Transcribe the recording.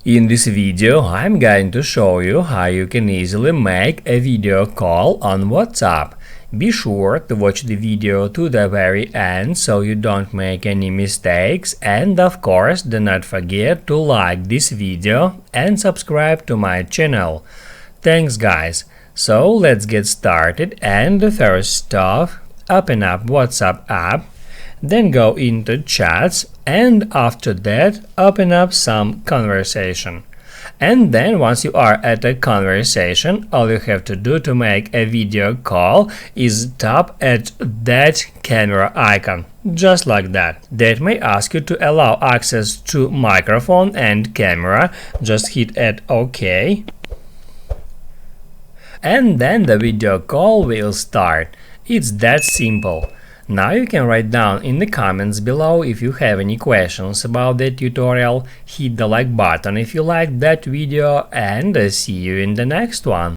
In this video, I'm going to show you how you can easily make a video call on WhatsApp. Be sure to watch the video to the very end so you don't make any mistakes, and of course do not forget to like this video and subscribe to my channel. Thanks guys! So let's get started, and the first step, open up WhatsApp app, then go into chats, and after that open up some conversation. And then once you are at a conversation, all you have to do to make a video call is tap at that camera icon, just like that. That may ask you to allow access to microphone and camera. Just hit at OK. And then the video call will start. It's that simple. Now you can write down in the comments below if you have any questions about that tutorial, hit the like button if you liked that video, and see you in the next one.